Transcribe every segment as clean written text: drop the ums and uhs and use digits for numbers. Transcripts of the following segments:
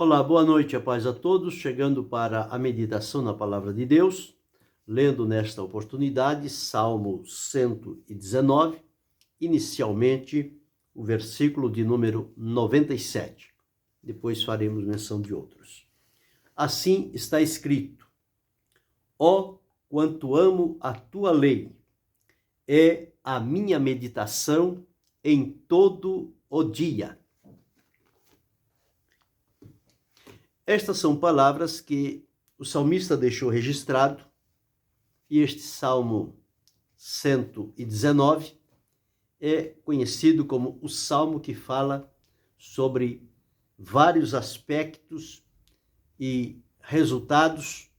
Olá, boa noite, a paz a todos, chegando para a meditação na Palavra de Deus, lendo nesta oportunidade Salmo 119, inicialmente o versículo de número 97. Depois faremos menção de outros. Assim está escrito: ó, quanto amo a tua lei, é a minha meditação em todo o dia. Estas são palavras que o salmista deixou registrado, e este Salmo 119 é conhecido como o salmo que fala sobre vários aspectos e resultados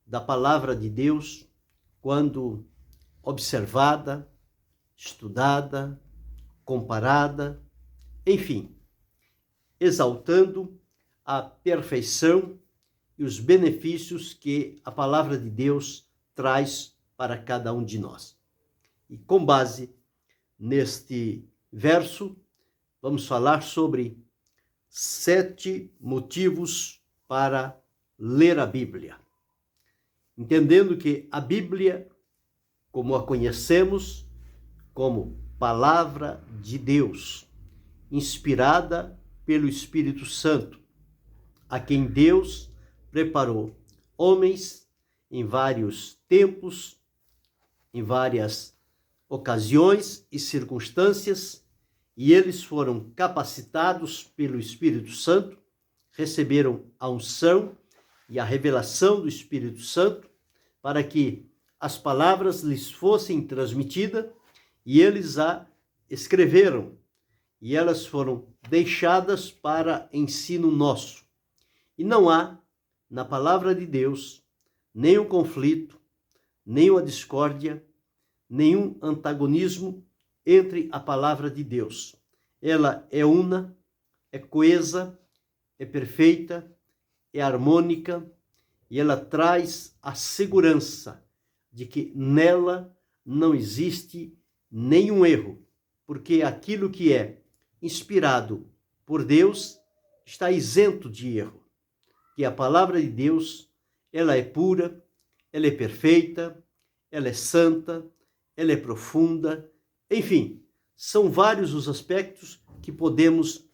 da palavra de Deus quando observada, estudada, comparada, enfim, exaltando a perfeição e os benefícios que a palavra de Deus traz para cada um de nós. E com base neste verso, vamos falar sobre 7 motivos para ler a Bíblia. Entendendo que a Bíblia, como a conhecemos, como palavra de Deus, inspirada pelo Espírito Santo, a quem Deus preparou homens em vários tempos, em várias ocasiões e circunstâncias, e eles foram capacitados pelo Espírito Santo, receberam a unção e a revelação do Espírito Santo para que as palavras lhes fossem transmitidas, e eles a escreveram, e elas foram deixadas para ensino nosso. E não há, na palavra de Deus, nenhum conflito, nenhuma discórdia, nenhum antagonismo entre a palavra de Deus. Ela é una, é coesa, é perfeita, é harmônica, e ela traz a segurança de que nela não existe nenhum erro, porque aquilo que é inspirado por Deus está isento de erro. Que a palavra de Deus, ela é pura, ela é perfeita, ela é santa, ela é profunda, enfim, são vários os aspectos que podemos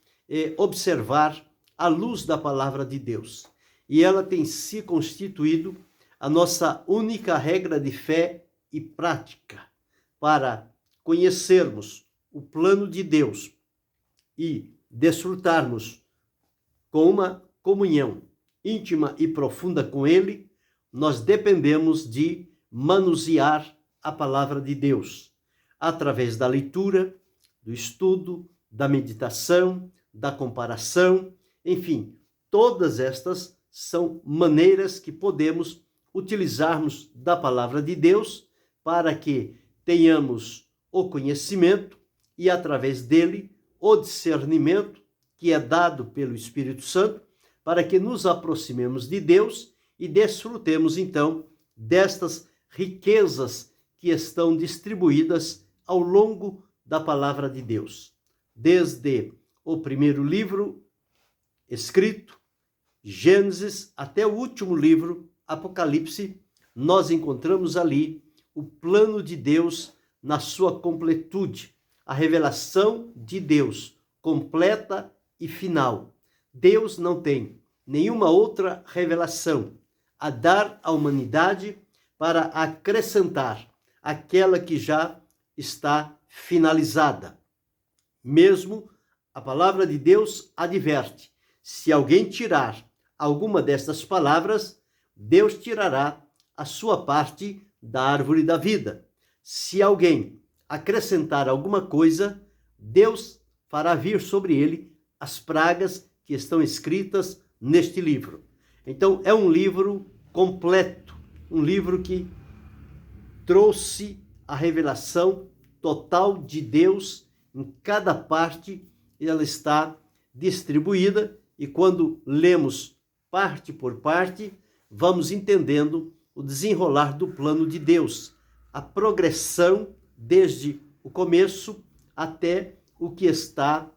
observar à luz da palavra de Deus. E ela tem se constituído a nossa única regra de fé e prática para conhecermos o plano de Deus e desfrutarmos com uma comunhão íntima e profunda com Ele. Nós dependemos de manusear a palavra de Deus, através da leitura, do estudo, da meditação, da comparação, enfim, todas estas são maneiras que podemos utilizarmos da palavra de Deus para que tenhamos o conhecimento e, através dele, o discernimento que é dado pelo Espírito Santo, para que nos aproximemos de Deus e desfrutemos, então, destas riquezas que estão distribuídas ao longo da palavra de Deus. Desde o primeiro livro escrito, Gênesis, até o último livro, Apocalipse, nós encontramos ali o plano de Deus na sua completude, a revelação de Deus completa e final. Deus não tem nenhuma outra revelação a dar à humanidade para acrescentar aquela que já está finalizada. Mesmo a palavra de Deus adverte: se alguém tirar alguma destas palavras, Deus tirará a sua parte da árvore da vida. Se alguém acrescentar alguma coisa, Deus fará vir sobre ele as pragas que estão escritas neste livro. Então, é um livro completo, um livro que trouxe a revelação total de Deus em cada parte, e ela está distribuída, e quando lemos parte por parte, vamos entendendo o desenrolar do plano de Deus, a progressão desde o começo até o que está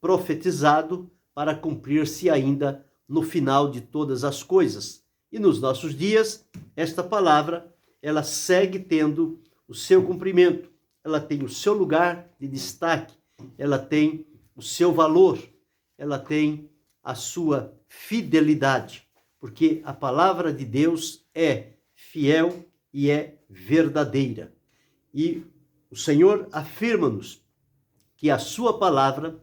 profetizado para cumprir-se ainda no final de todas as coisas. E nos nossos dias, esta palavra, ela segue tendo o seu cumprimento, ela tem o seu lugar de destaque, ela tem o seu valor, ela tem a sua fidelidade, porque a palavra de Deus é fiel e é verdadeira. E o Senhor afirma-nos que a sua palavra,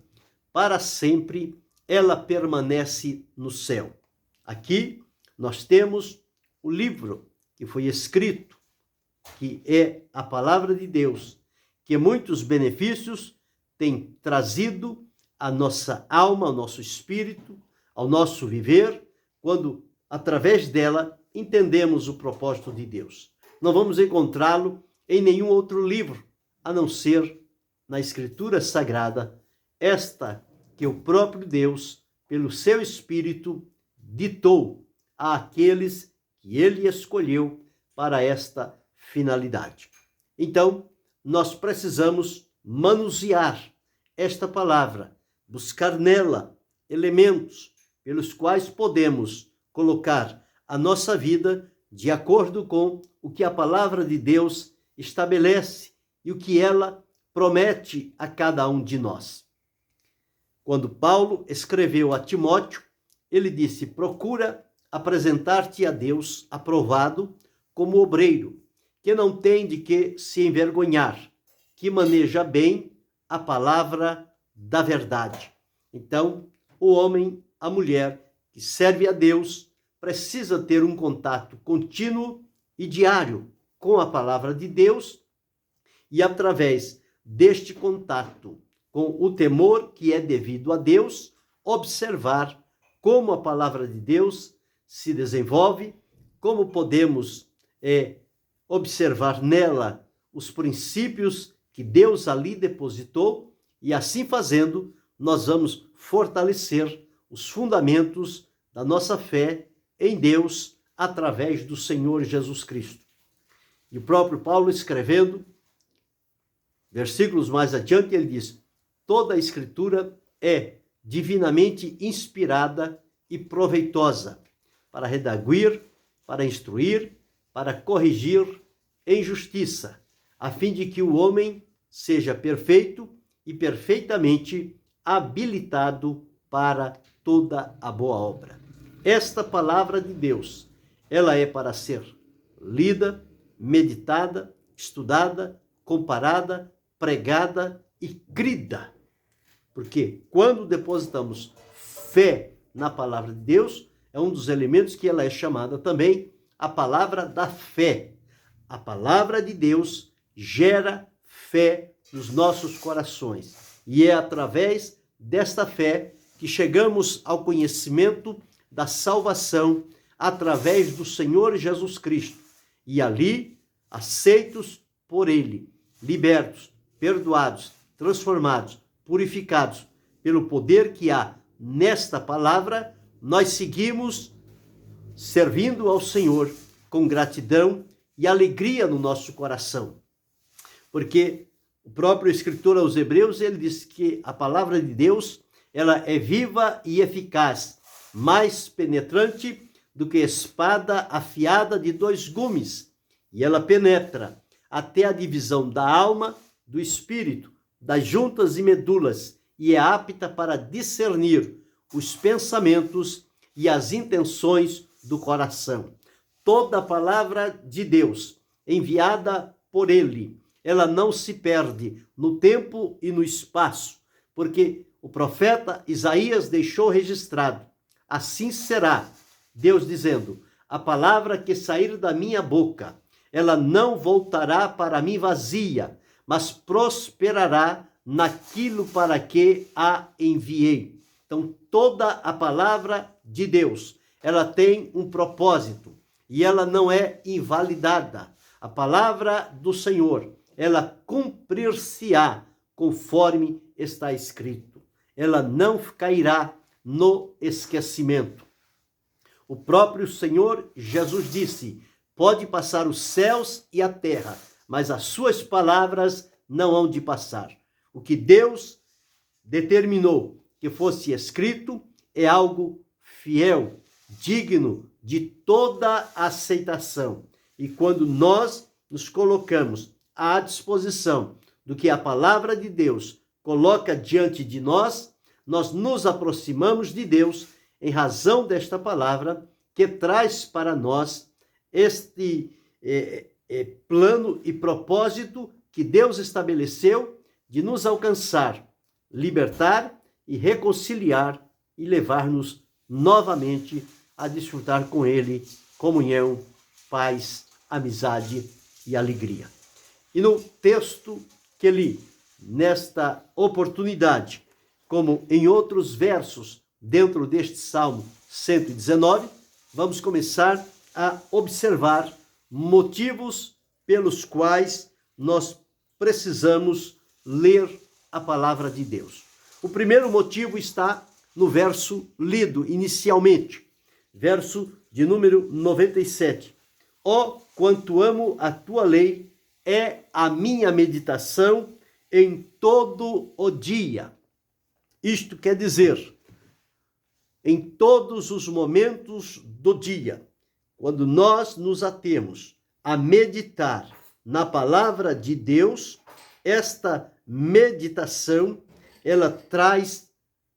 para sempre, ela permanece no céu. Aqui nós temos o livro que foi escrito, que é a palavra de Deus, que muitos benefícios tem trazido à nossa alma, ao nosso espírito, ao nosso viver, quando, através dela, entendemos o propósito de Deus. Não vamos encontrá-lo em nenhum outro livro, a não ser na Escritura Sagrada, esta que o próprio Deus, pelo seu Espírito, ditou àqueles que ele escolheu para esta finalidade. Então, nós precisamos manusear esta palavra, buscar nela elementos pelos quais podemos colocar a nossa vida de acordo com o que a palavra de Deus estabelece e o que ela promete a cada um de nós. Quando Paulo escreveu a Timóteo, ele disse: procura apresentar-te a Deus aprovado como obreiro, que não tem de que se envergonhar, que maneja bem a palavra da verdade. Então, o homem, a mulher que serve a Deus, precisa ter um contato contínuo e diário com a palavra de Deus e, através deste contato com o temor que é devido a Deus, observar como a palavra de Deus se desenvolve, como podemos observar nela os princípios que Deus ali depositou, e assim fazendo, nós vamos fortalecer os fundamentos da nossa fé em Deus através do Senhor Jesus Cristo. E o próprio Paulo, escrevendo, versículos mais adiante, ele diz: toda a Escritura é divinamente inspirada e proveitosa para redarguir, para instruir, para corrigir em justiça, a fim de que o homem seja perfeito e perfeitamente habilitado para toda a boa obra. Esta palavra de Deus, ela é para ser lida, meditada, estudada, comparada, pregada e crida. Porque quando depositamos fé na palavra de Deus, é um dos elementos que ela é chamada também a palavra da fé. A palavra de Deus gera fé nos nossos corações. E é através desta fé que chegamos ao conhecimento da salvação através do Senhor Jesus Cristo. E ali, aceitos por Ele, libertos, perdoados, transformados, purificados pelo poder que há nesta palavra, nós seguimos servindo ao Senhor com gratidão e alegria no nosso coração. Porque o próprio escritor aos Hebreus, ele diz que a palavra de Deus, ela é viva e eficaz, mais penetrante do que espada afiada de 2 gumes, e ela penetra até a divisão da alma, do espírito, das juntas e medulas, e é apta para discernir os pensamentos e as intenções do coração. Toda a palavra de Deus, enviada por Ele, ela não se perde no tempo e no espaço, porque o profeta Isaías deixou registrado: assim será, Deus dizendo, a palavra que sair da minha boca, ela não voltará para mim vazia, mas prosperará naquilo para que a enviei. Então, toda a palavra de Deus, ela tem um propósito e ela não é invalidada. A palavra do Senhor, ela cumprir-se-á conforme está escrito. Ela não cairá no esquecimento. O próprio Senhor Jesus disse: pode passar os céus e a terra, mas as suas palavras não hão de passar. O que Deus determinou que fosse escrito é algo fiel, digno de toda aceitação. E quando nós nos colocamos à disposição do que a palavra de Deus coloca diante de nós, nós nos aproximamos de Deus em razão desta palavra que traz para nós este plano e propósito que Deus estabeleceu de nos alcançar, libertar e reconciliar e levar-nos novamente a desfrutar com Ele comunhão, paz, amizade e alegria. E no texto que li, nesta oportunidade, como em outros versos dentro deste Salmo 119, vamos começar a observar motivos pelos quais nós precisamos ler a palavra de Deus. O primeiro motivo está no verso lido inicialmente, verso de número 97. Ó, quanto amo a tua lei, é a minha meditação em todo o dia. Isto quer dizer, em todos os momentos do dia, quando nós nos atemos a meditar na palavra de Deus, esta meditação, ela traz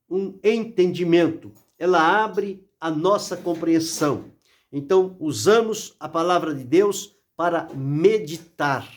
um entendimento, ela abre a nossa compreensão. Então, usamos a palavra de Deus para meditar.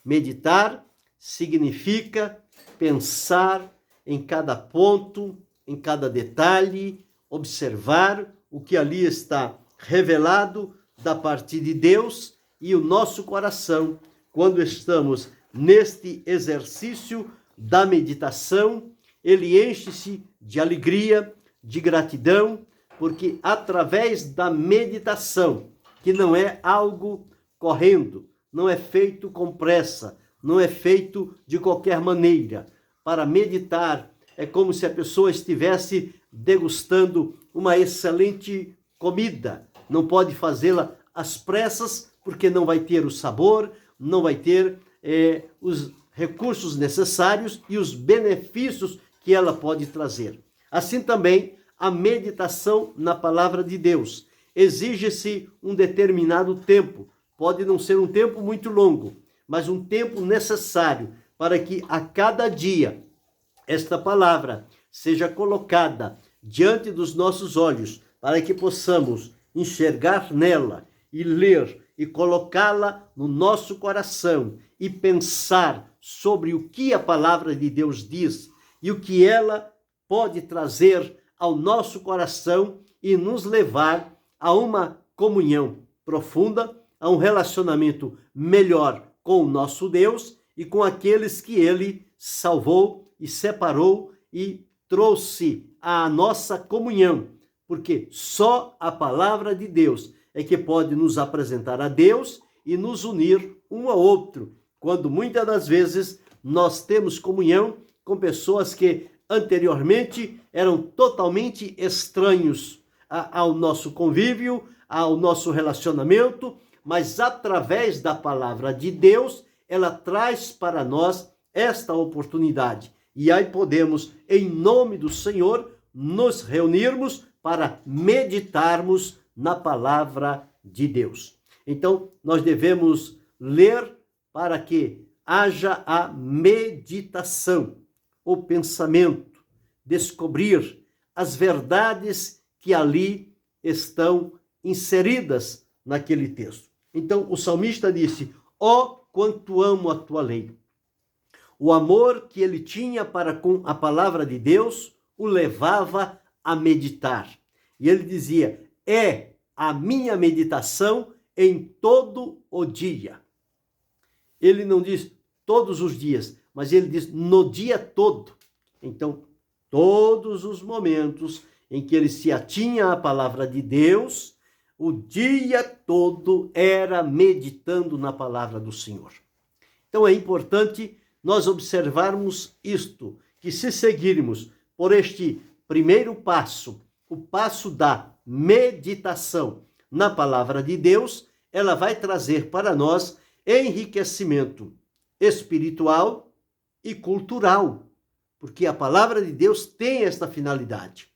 Meditar significa pensar em cada ponto, em cada detalhe, observar o que ali está revelado da parte de Deus, e o nosso coração, quando estamos neste exercício da meditação, ele enche-se de alegria, de gratidão, porque através da meditação, que não é algo correndo, não é feito com pressa, não é feito de qualquer maneira. Para meditar é como se a pessoa estivesse degustando uma excelente comida. Não pode fazê-la às pressas, porque não vai ter o sabor, não vai ter os recursos necessários e os benefícios que ela pode trazer. Assim também, a meditação na palavra de Deus. Exige-se um determinado tempo. Pode não ser um tempo muito longo, mas um tempo necessário para que a cada dia esta palavra seja colocada diante dos nossos olhos, para que possamos enxergar nela e ler e colocá-la no nosso coração e pensar sobre o que a palavra de Deus diz e o que ela pode trazer ao nosso coração e nos levar a uma comunhão profunda, a um relacionamento melhor com o nosso Deus e com aqueles que Ele salvou e separou e trouxe à nossa comunhão, porque só a palavra de Deus é que pode nos apresentar a Deus e nos unir um ao outro, quando muitas das vezes nós temos comunhão com pessoas que anteriormente eram totalmente estranhos ao nosso convívio, ao nosso relacionamento, mas através da palavra de Deus, ela traz para nós esta oportunidade. E aí podemos, em nome do Senhor, nos reunirmos para meditarmos na palavra de Deus. Então, nós devemos ler para que haja a meditação, o pensamento, descobrir as verdades que ali estão inseridas naquele texto. Então, o salmista disse: ó, quanto amo a tua lei. O amor que ele tinha para com a palavra de Deus o levava a meditar. E ele dizia: é a minha meditação em todo o dia. Ele não diz todos os dias, mas ele diz no dia todo. Então, todos os momentos em que ele se atinha à palavra de Deus, o dia todo era meditando na palavra do Senhor. Então é importante nós observarmos isto, que se seguirmos por este primeiro passo, o passo da meditação na palavra de Deus, ela vai trazer para nós enriquecimento espiritual e cultural, porque a palavra de Deus tem esta finalidade.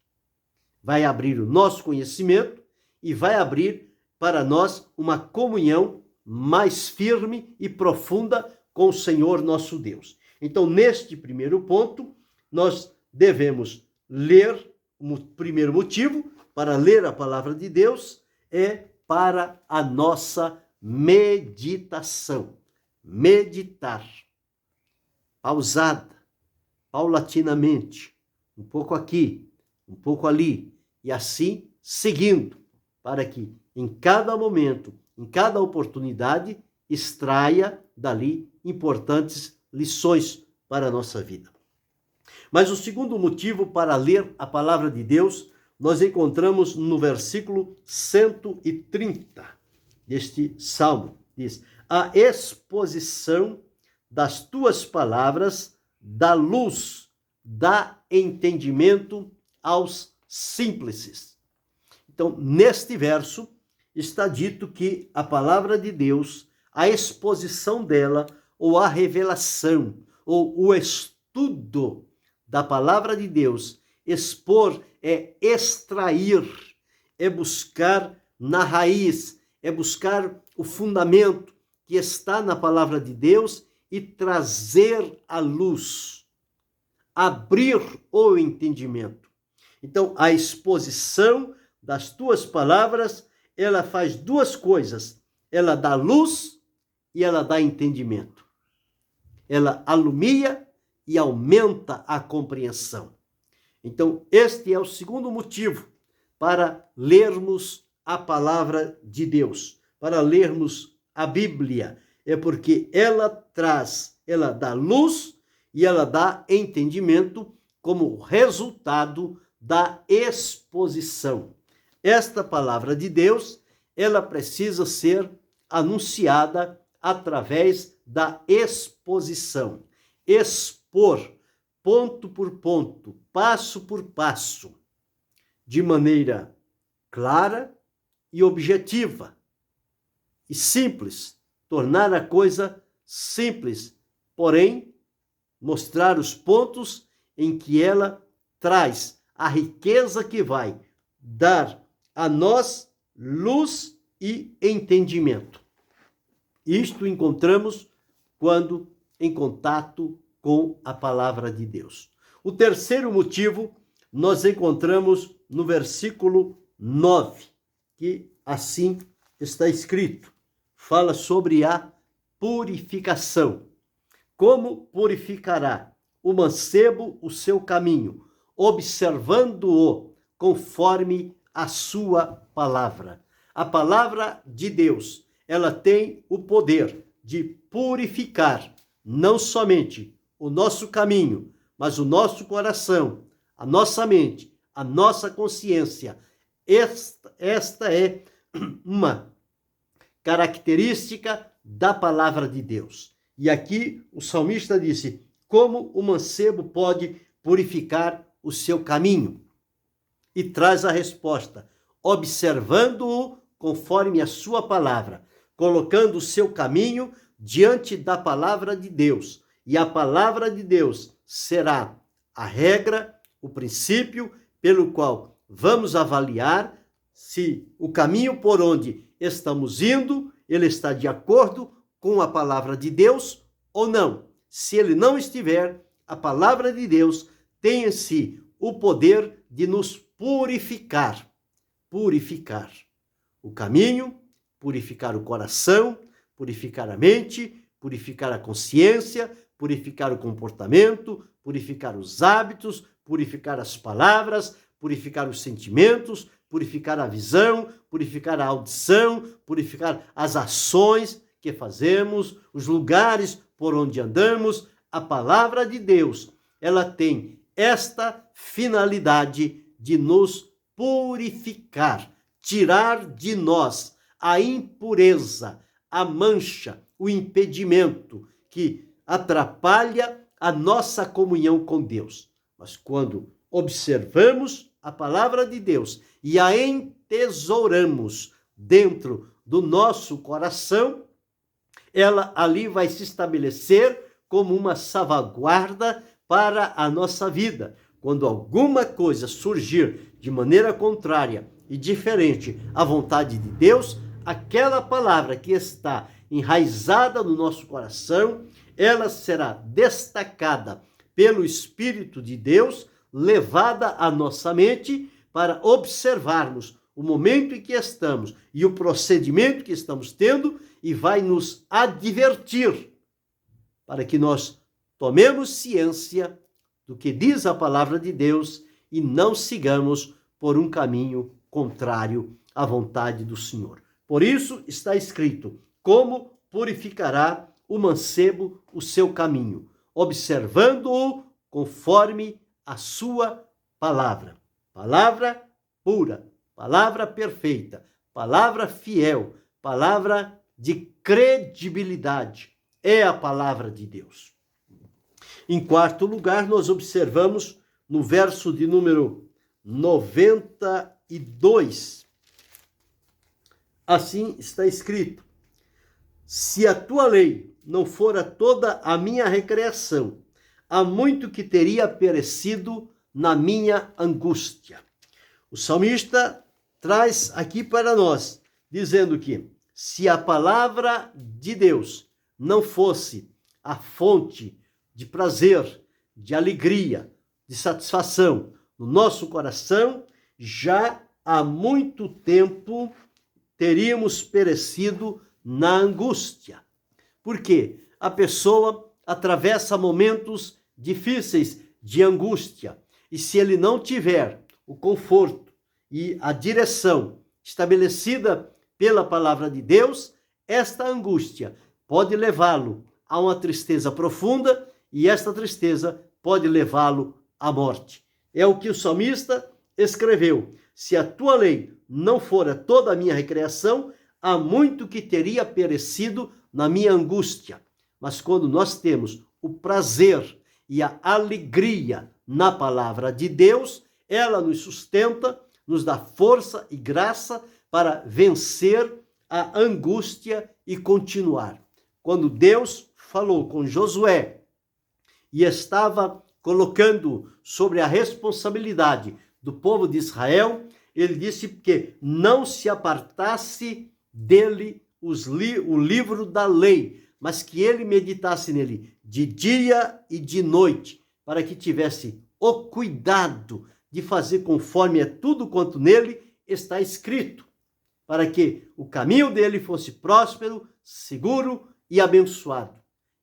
vai abrir o nosso conhecimento e vai abrir para nós uma comunhão mais firme e profunda com o Senhor nosso Deus. Então, neste primeiro ponto, nós devemos ler, o primeiro motivo para ler a palavra de Deus é para a nossa meditação. Meditar. Pausada, paulatinamente, um pouco aqui, um pouco ali, e assim seguindo, para que em cada momento, em cada oportunidade, extraia dali importantes lições para a nossa vida. Mas o segundo motivo para ler a palavra de Deus, nós encontramos no versículo 130 deste salmo. Diz: a exposição das tuas palavras dá luz, dá entendimento aos simples. Então, neste verso, está dito que a palavra de Deus, a exposição dela, ou a revelação, ou o estudo da palavra de Deus, expor é extrair, é buscar na raiz, é buscar o fundamento que está na palavra de Deus e trazer à luz, abrir o entendimento. Então, a exposição das tuas palavras, ela faz duas coisas. Ela dá luz e ela dá entendimento. Ela alumia e aumenta a compreensão. Então, este é o segundo motivo para lermos a palavra de Deus, para lermos a Bíblia. É porque ela dá luz e ela dá entendimento como resultado da exposição. Esta palavra de Deus, ela precisa ser anunciada através da exposição. Expor, ponto por ponto, passo por passo, de maneira clara e objetiva e simples, tornar a coisa simples, porém, mostrar os pontos em que ela traz a riqueza que vai dar a nós luz e entendimento. Isto encontramos quando em contato com a palavra de Deus. O terceiro motivo nós encontramos no versículo 9, que assim está escrito. Fala sobre a purificação. Como purificará o mancebo o seu caminho, observando-o conforme a sua palavra. A palavra de Deus, ela tem o poder de purificar não somente o nosso caminho, mas o nosso coração, a nossa mente, a nossa consciência. Esta é uma característica da palavra de Deus. E aqui o salmista disse: como o mancebo pode purificar o seu caminho? E traz a resposta: observando-o conforme a sua palavra, colocando o seu caminho diante da palavra de Deus. E a palavra de Deus será a regra, o princípio pelo qual vamos avaliar se o caminho por onde estamos indo, ele está de acordo com a palavra de Deus ou não. Se ele não estiver, a palavra de Deus tem em si o poder de nos purificar. Purificar o caminho, purificar o coração, purificar a mente, purificar a consciência, purificar o comportamento, purificar os hábitos, purificar as palavras, purificar os sentimentos, purificar a visão, purificar a audição, purificar as ações que fazemos, os lugares por onde andamos. A palavra de Deus, ela tem esta finalidade de nos purificar, tirar de nós a impureza, a mancha, o impedimento que atrapalha a nossa comunhão com Deus. Mas quando observamos a palavra de Deus e a entesouramos dentro do nosso coração, ela ali vai se estabelecer como uma salvaguarda para a nossa vida, quando alguma coisa surgir de maneira contrária e diferente à vontade de Deus, aquela palavra que está enraizada no nosso coração, ela será destacada pelo Espírito de Deus, levada à nossa mente para observarmos o momento em que estamos e o procedimento que estamos tendo, e vai nos advertir para que nós tomemos ciência do que diz a palavra de Deus e não sigamos por um caminho contrário à vontade do Senhor. Por isso está escrito: como purificará o mancebo o seu caminho, observando-o conforme a sua palavra. Palavra pura, palavra perfeita, palavra fiel, palavra de credibilidade. É a palavra de Deus. Em quarto lugar, nós observamos no verso de número 92. Assim está escrito: se a tua lei não fora toda a minha recreação, há muito que teria perecido na minha angústia. O salmista traz aqui para nós, dizendo que se a palavra de Deus não fosse a fonte de prazer, de alegria, de satisfação no nosso coração, já há muito tempo teríamos perecido na angústia. Porque a pessoa atravessa momentos difíceis de angústia, e se ele não tiver o conforto e a direção estabelecida pela palavra de Deus, esta angústia pode levá-lo a uma tristeza profunda, e esta tristeza pode levá-lo à morte. É o que o salmista escreveu: se a tua lei não fora toda a minha recreação, há muito que teria perecido na minha angústia. Mas quando nós temos o prazer e a alegria na palavra de Deus, ela nos sustenta, nos dá força e graça para vencer a angústia e continuar. Quando Deus falou com Josué e estava colocando sobre a responsabilidade do povo de Israel, ele disse que não se apartasse dele o livro da lei, mas que ele meditasse nele de dia e de noite, para que tivesse o cuidado de fazer conforme é tudo quanto nele está escrito, para que o caminho dele fosse próspero, seguro e abençoado.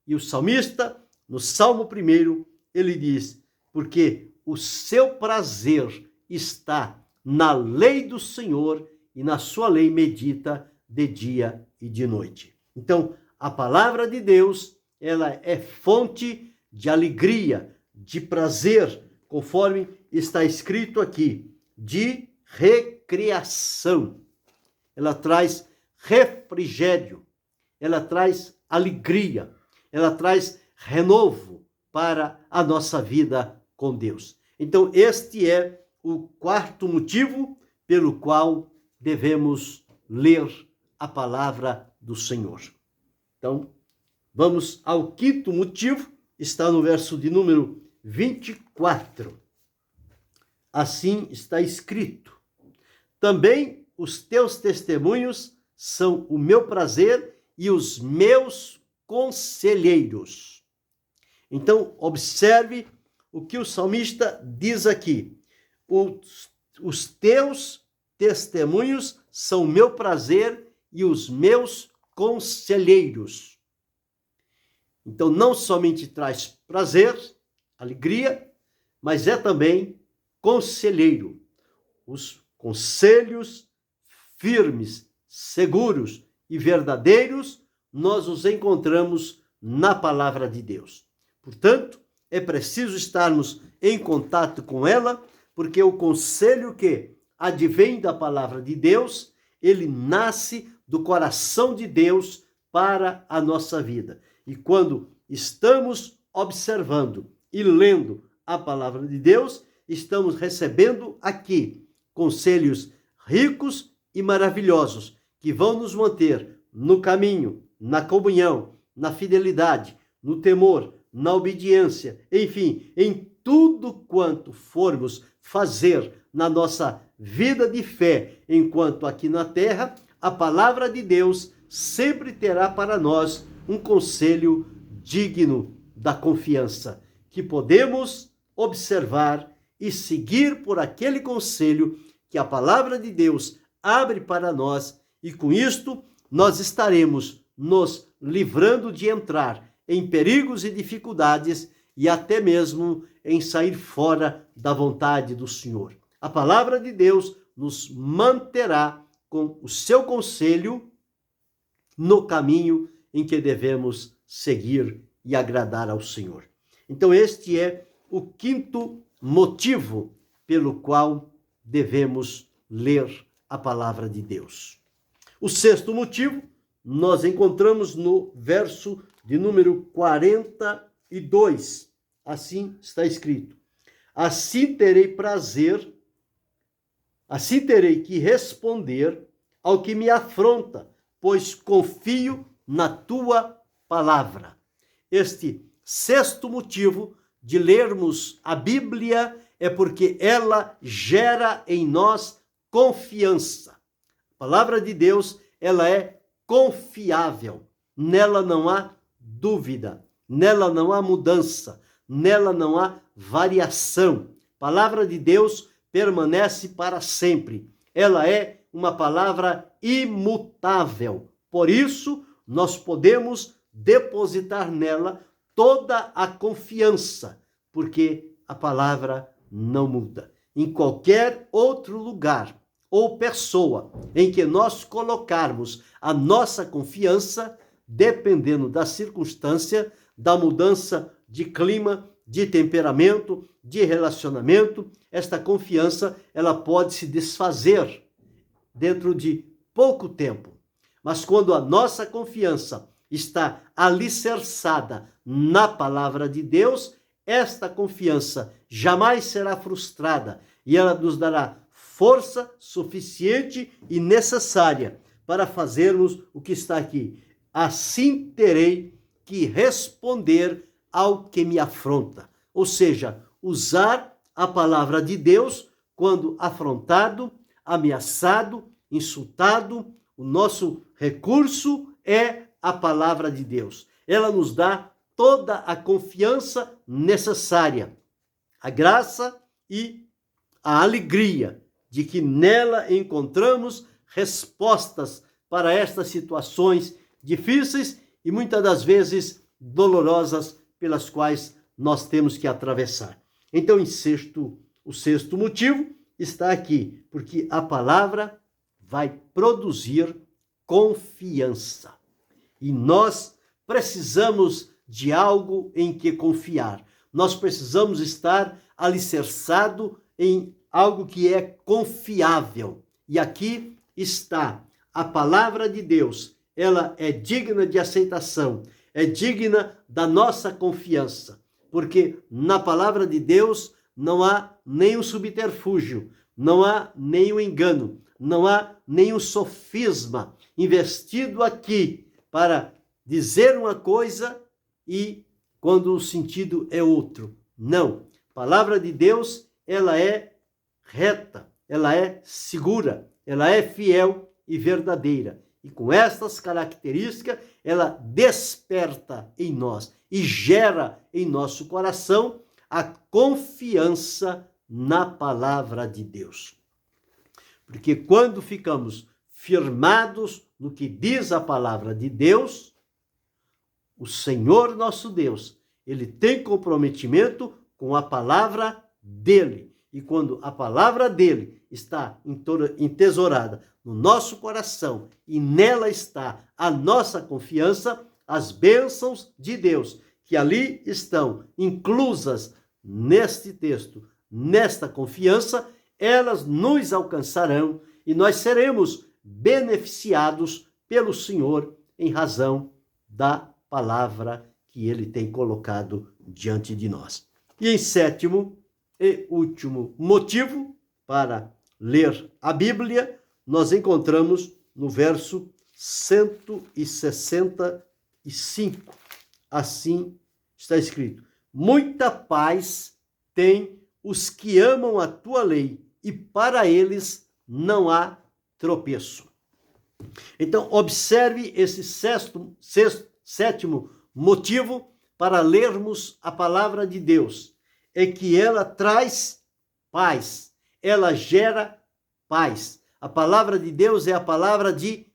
E o salmista, no Salmo 1, ele diz: porque o seu prazer está na lei do Senhor, e na sua lei medita de dia e de noite. Então, a palavra de Deus, ela é fonte de alegria, de prazer, conforme está escrito aqui, de recreação. Ela traz refrigério, ela traz alegria, ela traz renovo para a nossa vida com Deus. Então, este é o quarto motivo pelo qual devemos ler a palavra do Senhor. Então, vamos ao quinto motivo, está no verso de número 24. Assim está escrito: também os teus testemunhos são o meu prazer e os meus conselheiros. Então, observe o que o salmista diz aqui: os teus testemunhos são o meu prazer e os meus conselheiros. Então, não somente traz prazer, alegria, mas é também conselheiro. Os conselhos firmes, seguros e verdadeiros, nós os encontramos na palavra de Deus. Portanto, é preciso estarmos em contato com ela, porque o conselho que advém da palavra de Deus, ele nasce do coração de Deus para a nossa vida. E quando estamos observando e lendo a palavra de Deus, estamos recebendo aqui conselhos ricos e maravilhosos que vão nos manter no caminho, na comunhão, na fidelidade, no temor, na obediência, enfim, em tudo quanto formos fazer na nossa vida de fé, enquanto aqui na terra, a palavra de Deus sempre terá para nós um conselho digno da confiança, que podemos observar e seguir por aquele conselho que a palavra de Deus abre para nós, e com isto nós estaremos nos livrando de entrar em perigos e dificuldades e até mesmo em sair fora da vontade do Senhor. A palavra de Deus nos manterá com o seu conselho no caminho em que devemos seguir e agradar ao Senhor. Então este é o quinto motivo pelo qual devemos ler a palavra de Deus. O sexto motivo nós encontramos no verso de número 42. Assim está escrito: assim terei que responder ao que me afronta, pois confio na tua palavra. Este sexto motivo de lermos a Bíblia é porque ela gera em nós confiança. A palavra de Deus, ela é confiável. Nela não há dúvida, nela não há mudança, nela não há variação. A palavra de Deus permanece para sempre. Ela é uma palavra imutável. Por isso, nós podemos depositar nela toda a confiança, porque a palavra não muda. Em qualquer outro lugar ou pessoa em que nós colocarmos a nossa confiança, dependendo da circunstância, da mudança de clima, de temperamento, de relacionamento, esta confiança ela pode se desfazer dentro de pouco tempo. Mas quando a nossa confiança está alicerçada na palavra de Deus, esta confiança jamais será frustrada e ela nos dará força suficiente e necessária para fazermos o que está aqui. Assim terei que responder ao que me afronta. Ou seja, usar a palavra de Deus quando afrontado, ameaçado, insultado. O nosso recurso é a palavra de Deus. Ela nos dá toda a confiança necessária, a graça e a alegria de que nela encontramos respostas para estas situações difíceis e muitas das vezes dolorosas pelas quais nós temos que atravessar. Então, o sexto motivo está aqui, porque a palavra vai produzir confiança. E nós precisamos de algo em que confiar. Nós precisamos estar alicerçado em algo que é confiável. E aqui está a palavra de Deus. Ela é digna de aceitação, é digna da nossa confiança, porque na palavra de Deus não há nenhum subterfúgio, não há nenhum engano, não há nenhum sofisma investido aqui para dizer uma coisa e quando o sentido é outro. Não. A palavra de Deus, ela é reta, ela é segura, ela é fiel e verdadeira. E com estas características, ela desperta em nós e gera em nosso coração a confiança na palavra de Deus. Porque quando ficamos firmados no que diz a palavra de Deus, o Senhor nosso Deus, ele tem comprometimento com a palavra dele. E quando a palavra dele está entesourada no nosso coração e nela está a nossa confiança, as bênçãos de Deus que ali estão inclusas neste texto, nesta confiança, elas nos alcançarão e nós seremos beneficiados pelo Senhor em razão da palavra que ele tem colocado diante de nós. E em sétimo e último motivo para ler a Bíblia, nós encontramos no verso 165. Assim está escrito: muita paz tem os que amam a tua lei, e para eles não há tropeço. Então, observe esse sétimo motivo para lermos a palavra de Deus. É que ela traz paz, ela gera paz. A palavra de Deus é a palavra de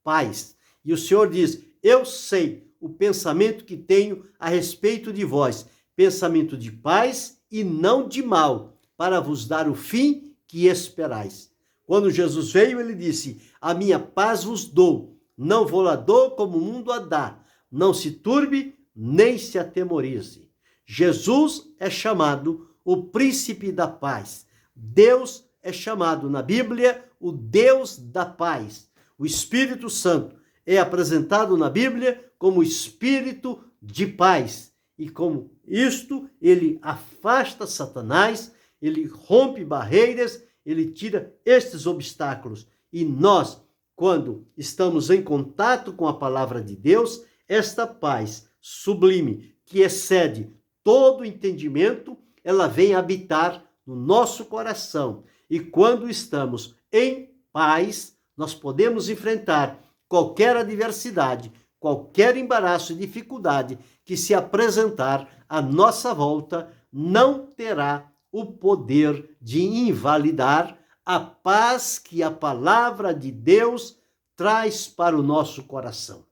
paz. E o Senhor diz: eu sei o pensamento que tenho a respeito de vós, pensamento de paz e não de mal, para vos dar o fim que esperais. Quando Jesus veio, ele disse: a minha paz vos dou, não vou-la dou como o mundo a dá. Não se turbe, nem se atemorize. Jesus é chamado o príncipe da paz. Deus é chamado na Bíblia o Deus da paz. O Espírito Santo é apresentado na Bíblia como Espírito de paz. E como isto, ele afasta Satanás, ele rompe barreiras, ele tira estes obstáculos. E nós, quando estamos em contato com a palavra de Deus, esta paz sublime, que excede todo entendimento, ela vem habitar no nosso coração. E quando estamos em paz, nós podemos enfrentar qualquer adversidade, qualquer embaraço e dificuldade que se apresentar à nossa volta, não terá o poder de invalidar a paz que a palavra de Deus traz para o nosso coração.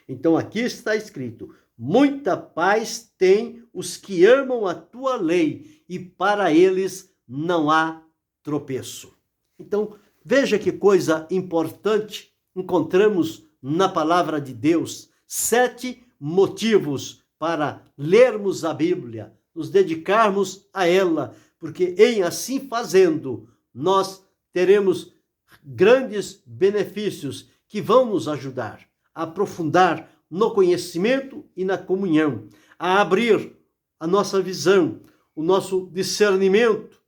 Então aqui está escrito: muita paz tem os que amam a tua lei, e para eles não há tropeço. Então, veja que coisa importante encontramos na palavra de Deus. 7 motivos para lermos a Bíblia, nos dedicarmos a ela, porque em assim fazendo, nós teremos grandes benefícios que vão nos ajudar a aprofundar no conhecimento e na comunhão, a abrir a nossa visão, o nosso discernimento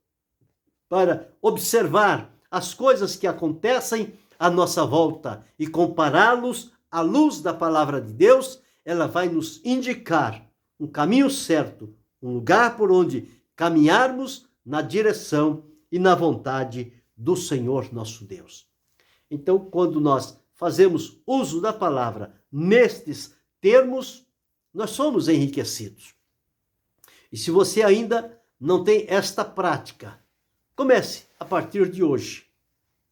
para observar as coisas que acontecem à nossa volta e compará-los à luz da palavra de Deus. Ela vai nos indicar um caminho certo, um lugar por onde caminharmos na direção e na vontade do Senhor nosso Deus. Então, quando nós fazemos uso da palavra nestes termos, nós somos enriquecidos. E se você ainda não tem esta prática, comece a partir de hoje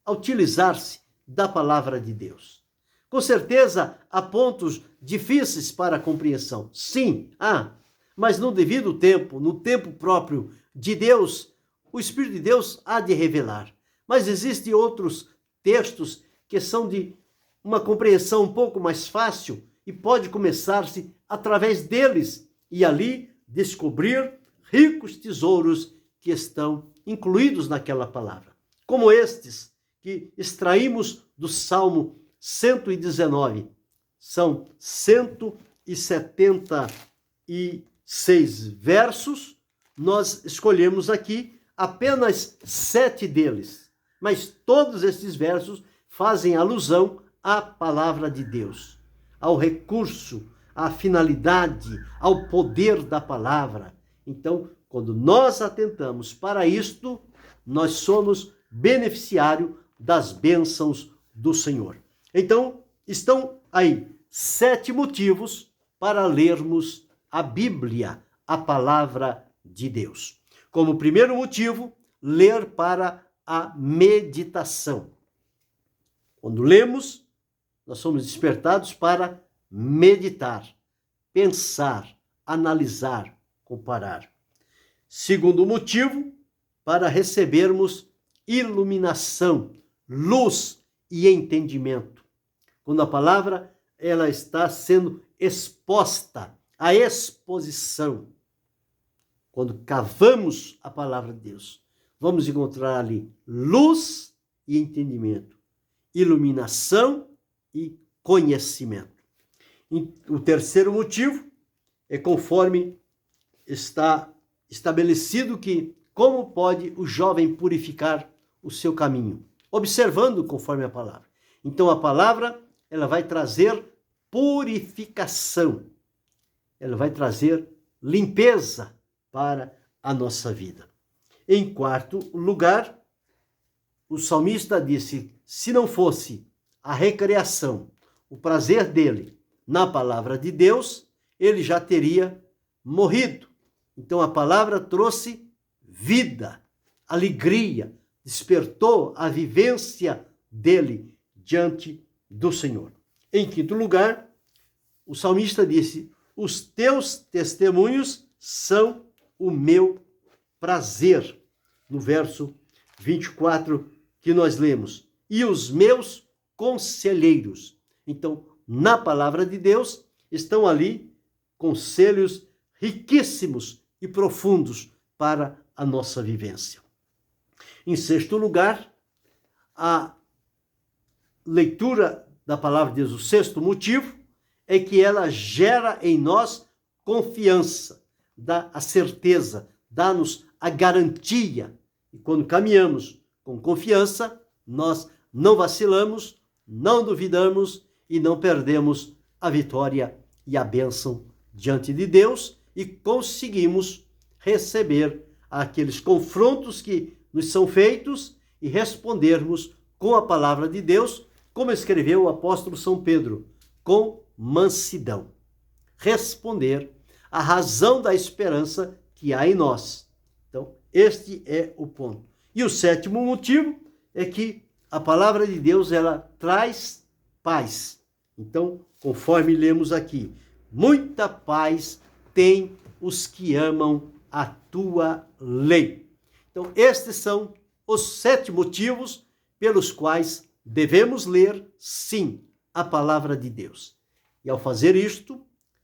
a utilizar-se da palavra de Deus. Com certeza há pontos difíceis para a compreensão. Sim, há. Mas no devido tempo, no tempo próprio de Deus, o Espírito de Deus há de revelar. Mas existem outros textos que são de uma compreensão um pouco mais fácil e pode começar-se através deles e ali descobrir ricos tesouros que estão incluídos naquela palavra. Como estes que extraímos do Salmo 119. São 176 versos. Nós escolhemos aqui apenas 7 deles. Mas todos esses versos fazem alusão à palavra de Deus, ao recurso, à finalidade, ao poder da palavra. Então, quando nós atentamos para isto, nós somos beneficiário das bênçãos do Senhor. Então, estão aí 7 motivos para lermos a Bíblia, a palavra de Deus. Como primeiro motivo, ler para a meditação. Quando lemos, nós somos despertados para meditar, pensar, analisar, comparar. Segundo motivo, para recebermos iluminação, luz e entendimento. Quando a palavra ela está sendo exposta, a exposição. Quando cavamos a palavra de Deus, vamos encontrar ali luz e entendimento, iluminação e conhecimento. O terceiro motivo é conforme está estabelecido que como pode o jovem purificar o seu caminho, observando conforme a palavra. Então a palavra ela vai trazer purificação, ela vai trazer limpeza para a nossa vida. Em quarto lugar, o salmista disse: se não fosse a recreação, o prazer dele na palavra de Deus, ele já teria morrido. Então a palavra trouxe vida, alegria, despertou a vivência dele diante do Senhor. Em quinto lugar, o salmista disse: os teus testemunhos são o meu prazer. No verso 24 que nós lemos: e os meus conselheiros. Então, na palavra de Deus estão ali conselhos riquíssimos e profundos para a nossa vivência. Em sexto lugar, a leitura da palavra de Deus, o sexto motivo, é que ela gera em nós confiança, dá a certeza, dá-nos a garantia. E quando caminhamos com confiança, nós não vacilamos, não duvidamos e não perdemos a vitória e a bênção diante de Deus e conseguimos receber aqueles confrontos que nos são feitos e respondermos com a palavra de Deus, como escreveu o apóstolo São Pedro, com mansidão. Responder à razão da esperança que há em nós. Então, este é o ponto. E o sétimo motivo é que a palavra de Deus, ela traz paz. Então, conforme lemos aqui, muita paz tem os que amam a tua lei. Então, estes são os 7 motivos pelos quais devemos ler, sim, a palavra de Deus. E ao fazer isto,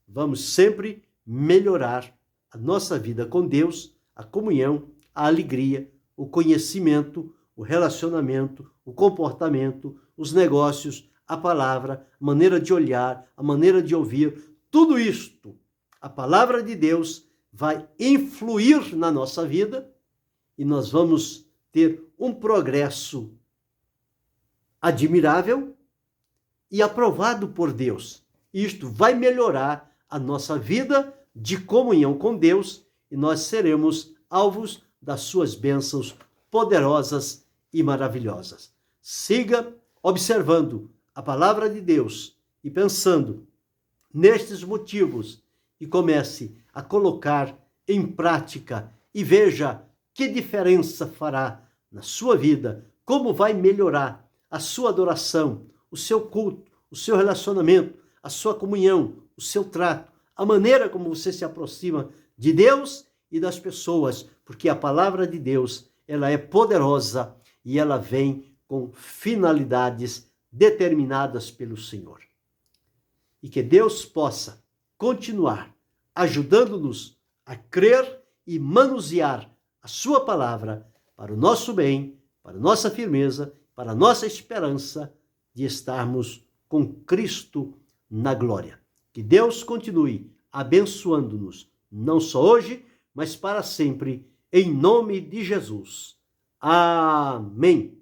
vamos sempre melhorar a nossa vida com Deus, a comunhão, a alegria, o conhecimento, o relacionamento, o comportamento, os negócios, a palavra, a maneira de olhar, a maneira de ouvir. Tudo isto, a palavra de Deus vai influir na nossa vida e nós vamos ter um progresso admirável e aprovado por Deus. Isto vai melhorar a nossa vida de comunhão com Deus e nós seremos alvos das suas bênçãos poderosas e maravilhosas. Siga observando a palavra de Deus e pensando nestes motivos e comece a colocar em prática e veja que diferença fará na sua vida, como vai melhorar a sua adoração, o seu culto, o seu relacionamento, a sua comunhão, o seu trato, a maneira como você se aproxima de Deus e das pessoas, porque a palavra de Deus, ela é poderosa e ela vem com finalidades determinadas pelo Senhor. E que Deus possa continuar ajudando-nos a crer e manusear a sua palavra para o nosso bem, para a nossa firmeza, para a nossa esperança de estarmos com Cristo na glória. Que Deus continue abençoando-nos, não só hoje, mas para sempre, em nome de Jesus. Amém.